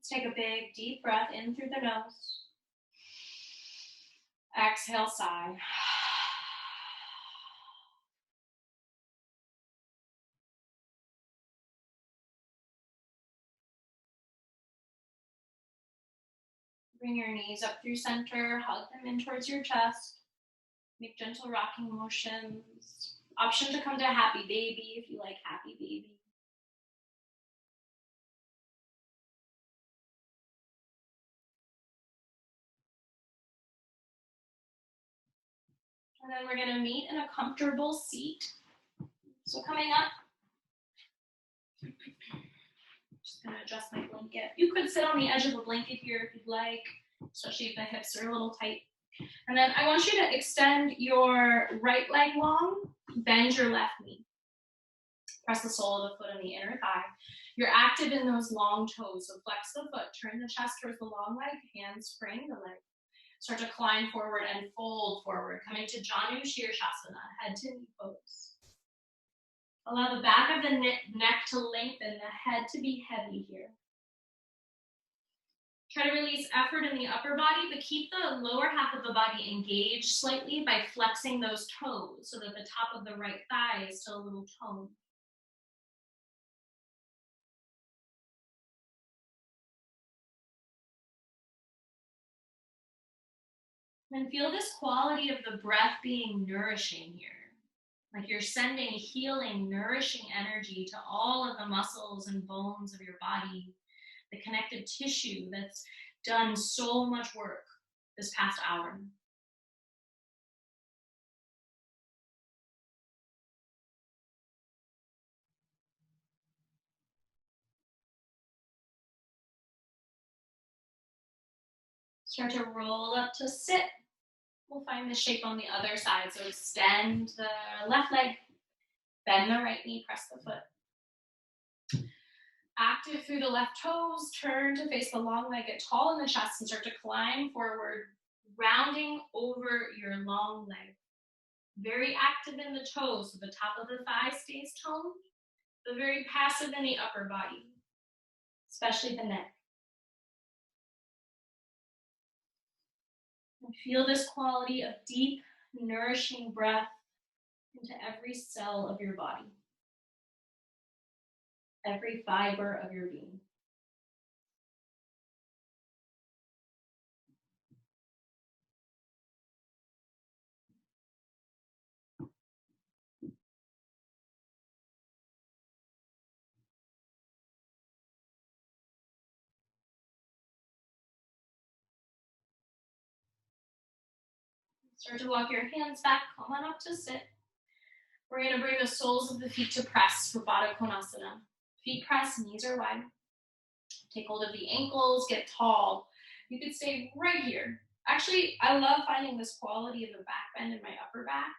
Let's take a big, deep breath in through the nose. Exhale, sigh. Bring your knees up through center, hug them in towards your chest. Make gentle rocking motions. Option to come to happy baby if you like happy baby. And then we're gonna meet in a comfortable seat. So coming up, just gonna adjust my blanket. You could sit on the edge of a blanket here if you'd like, especially if the hips are a little tight. And then I want you to extend your right leg long, bend your left knee. Press the sole of the foot on the inner thigh. You're active in those long toes, so flex the foot, turn the chest towards the long leg, hands spring the leg. Start to climb forward and fold forward, coming to Janu Shirshasana, head to knee pose. Allow the back of the neck to lengthen, the head to be heavy here. Try to release effort in the upper body, but keep the lower half of the body engaged slightly by flexing those toes so that the top of the right thigh is still a little toned. And feel this quality of the breath being nourishing here. Like you're sending healing, nourishing energy to all of the muscles and bones of your body, the connective tissue that's done so much work this past hour. Start to roll up to sit. We'll find the shape on the other side. So extend the left leg, bend the right knee, press the foot. Active through the left toes, turn to face the long leg, get tall in the chest and start to climb forward, rounding over your long leg. Very active in the toes, so the top of the thigh stays toned, but very passive in the upper body, especially the neck. And feel this quality of deep, nourishing breath into every cell of your body, every fiber of your being. Start to walk your hands back, come on up to sit. We're going to bring the soles of the feet to press for Baddha Konasana. Feet press, knees are wide. Take hold of the ankles, get tall. You could stay right here. Actually, I love finding this quality of the back bend in my upper back,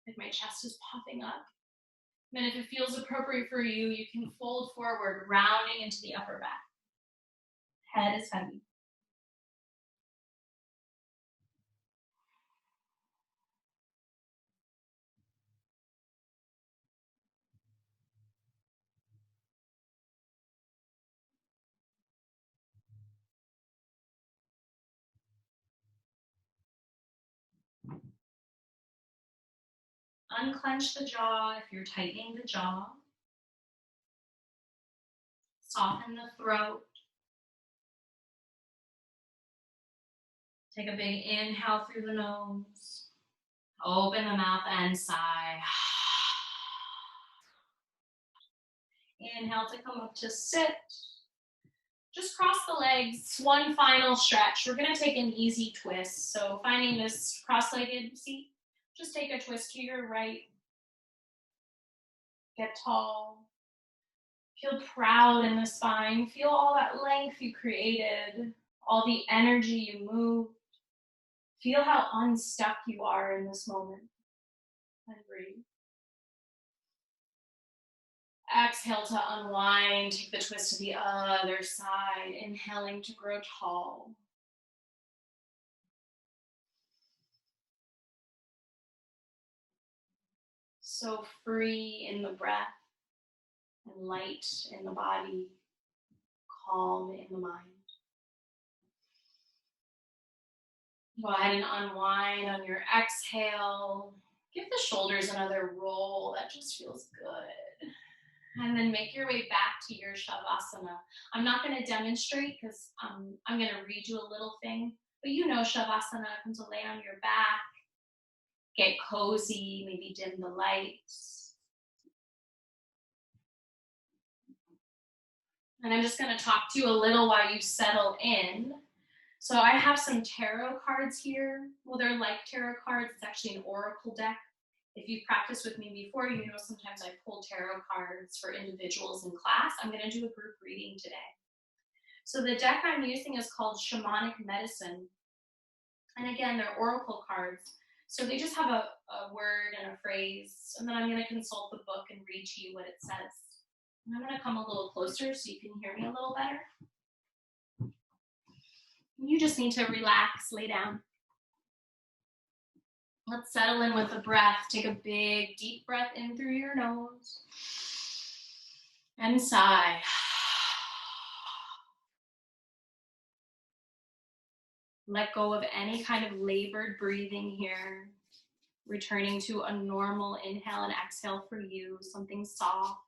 like my chest is popping up. And then if it feels appropriate for you, you can fold forward, rounding into the upper back. Head is heavy. Unclench the jaw if you're tightening the jaw. Soften the throat. Take a big inhale through the nose. Open the mouth and sigh. Inhale to come up to sit. Just cross the legs, one final stretch. We're gonna take an easy twist. So finding this cross-legged seat, just take a twist to your right. Get tall. Feel proud in the spine. Feel all that length you created, all the energy you moved. Feel how unstuck you are in this moment. And breathe. Exhale to unwind. Take the twist to the other side. Inhaling to grow tall. So free in the breath and light in the body, calm in the mind. Go ahead and unwind on your exhale. Give the shoulders another roll. That just feels good. And then make your way back to your Shavasana. I'm not going to demonstrate because I'm going to read you a little thing. But you know Shavasana, come to lay on your back, get cozy, maybe dim the lights. And I'm just going to talk to you a little while you settle in. So I have some tarot cards here. Well, they're like tarot cards. It's actually an oracle deck. If you've practiced with me before, you know sometimes I pull tarot cards for individuals in class. I'm going to do a group reading today. So the deck I'm using is called Shamanic Medicine. And again, they're oracle cards. So they just have a word and a phrase. And then I'm going to consult the book and read to you what it says. And I'm going to come a little closer so you can hear me a little better. You just need to relax, lay down. Let's settle in with the breath. Take a big, deep breath in through your nose. And sigh. Let go of any kind of labored breathing here. Returning to a normal inhale and exhale for you, something soft.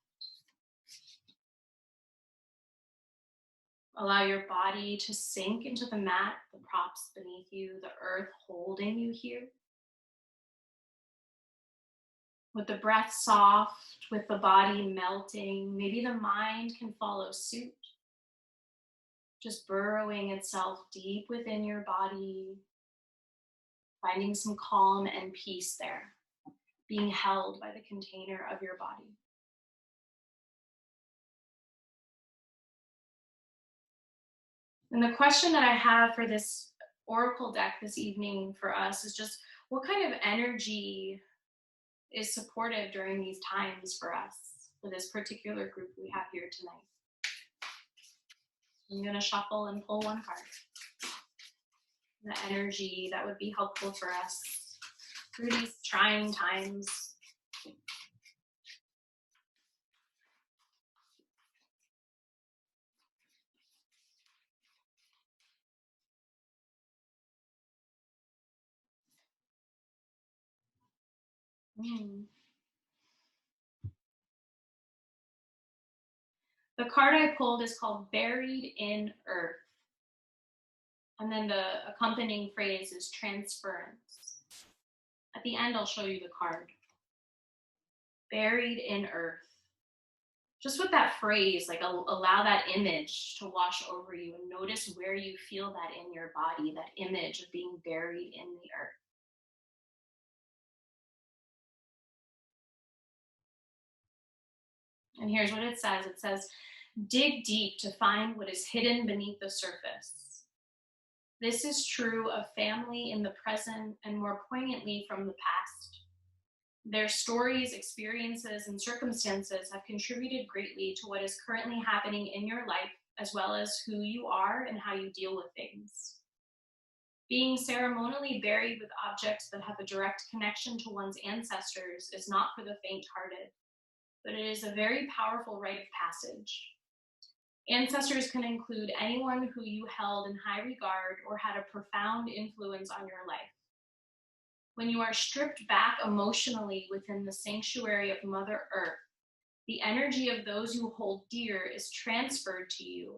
Allow your body to sink into the mat, the props beneath you, the earth holding you here. With the breath soft, with the body melting, maybe the mind can follow suit. Just burrowing itself deep within your body, finding some calm and peace there, being held by the container of your body. And the question that I have for this oracle deck this evening for us is just what kind of energy is supportive during these times for us, for this particular group we have here tonight. I'm going to shuffle and pull one card. The energy that would be helpful for us through these trying times. The card I pulled is called Buried in Earth. And then the accompanying phrase is transference. At the end, I'll show you the card. Buried in Earth. Just with that phrase, like allow that image to wash over you and notice where you feel that in your body, that image of being buried in the earth. And here's what it says. It says, dig deep to find what is hidden beneath the surface. This is true of family in the present and more poignantly from the past. Their stories, experiences, and circumstances have contributed greatly to what is currently happening in your life, as well as who you are and how you deal with things. Being ceremonially buried with objects that have a direct connection to one's ancestors is not for the faint-hearted, but it is a very powerful rite of passage. Ancestors can include anyone who you held in high regard or had a profound influence on your life. When you are stripped back emotionally within the sanctuary of Mother Earth, the energy of those you hold dear is transferred to you,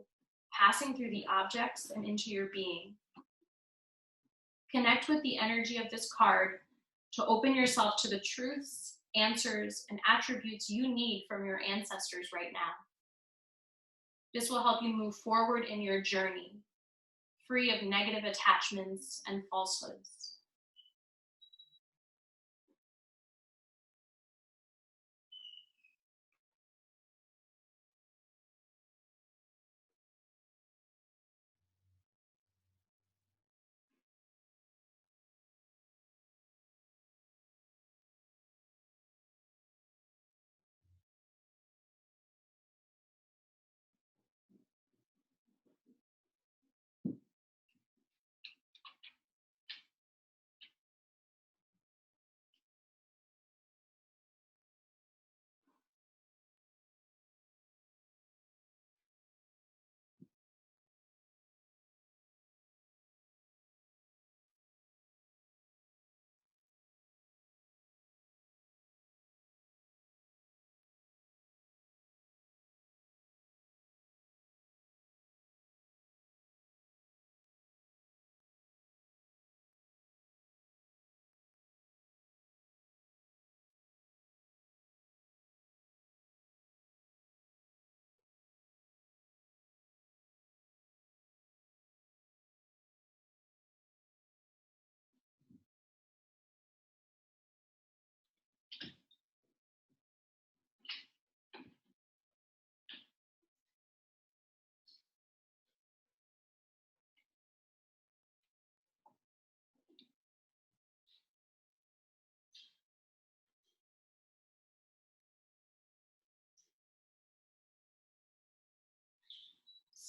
passing through the objects and into your being. Connect with the energy of this card to open yourself to the truths, answers, and attributes you need from your ancestors right now. This will help you move forward in your journey, free of negative attachments and falsehoods.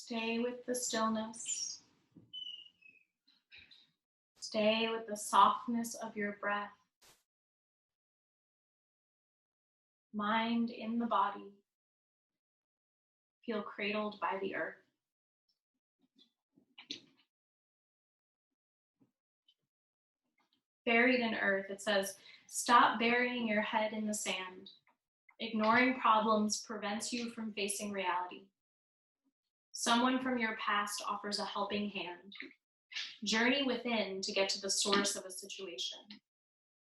Stay with the stillness. Stay with the softness of your breath. Mind in the body. Feel cradled by the earth. buried in earth. It says, stop burying your head in the sand. Ignoring problems prevents you from facing reality. Someone from your past offers a helping hand. Journey within to get to the source of a situation.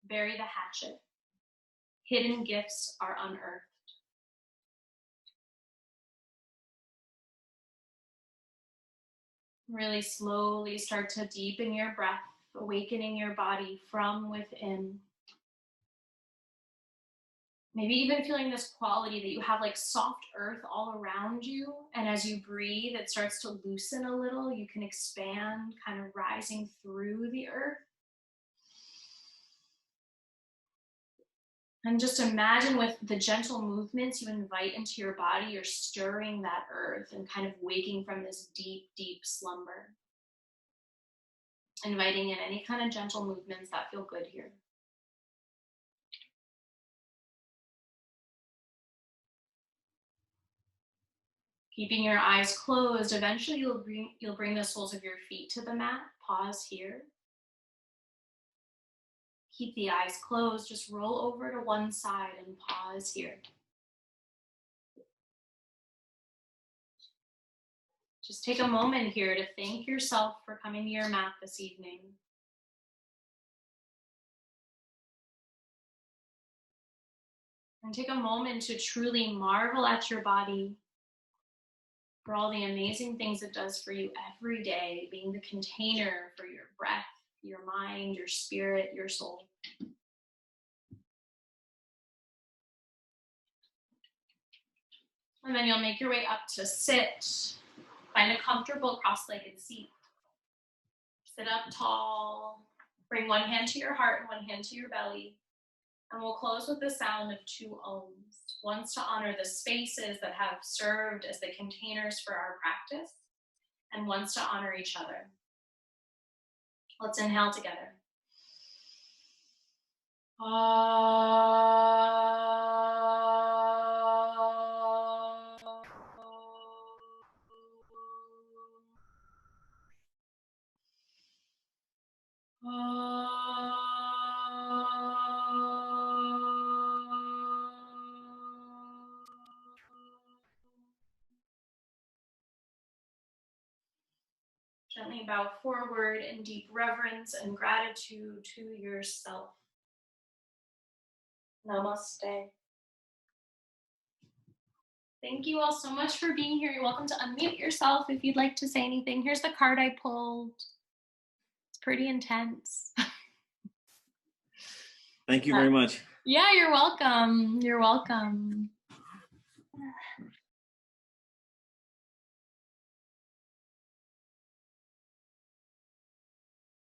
Bury the hatchet. Hidden gifts are unearthed. Really slowly start to deepen your breath, awakening your body from within. Maybe even feeling this quality that you have like soft earth all around you. And as you breathe, it starts to loosen a little. You can expand, kind of rising through the earth. And just imagine with the gentle movements you invite into your body, you're stirring that earth and kind of waking from this deep, deep slumber. Inviting in any kind of gentle movements that feel good here. Keeping your eyes closed, eventually you'll bring the soles of your feet to the mat. Pause here. Keep the eyes closed, just roll over to one side and pause here. Just take a moment here to thank yourself for coming to your mat this evening. And take a moment to truly marvel at your body for all the amazing things it does for you every day, being the container for your breath, your mind, your spirit, your soul. And then you'll make your way up to sit. Find a comfortable cross-legged seat. Sit up tall. Bring one hand to your heart and one hand to your belly. And we'll close with the sound of 2 ohms. Once to honor the spaces that have served as the containers for our practice, and once to honor each other. Let's inhale together. Gently bow forward in deep reverence and gratitude to yourself. Namaste. Thank you all so much for being here. You're welcome to unmute yourself if you'd like to say anything. Here's the card I pulled. It's pretty intense. Thank you very much. Yeah, you're welcome. You're welcome.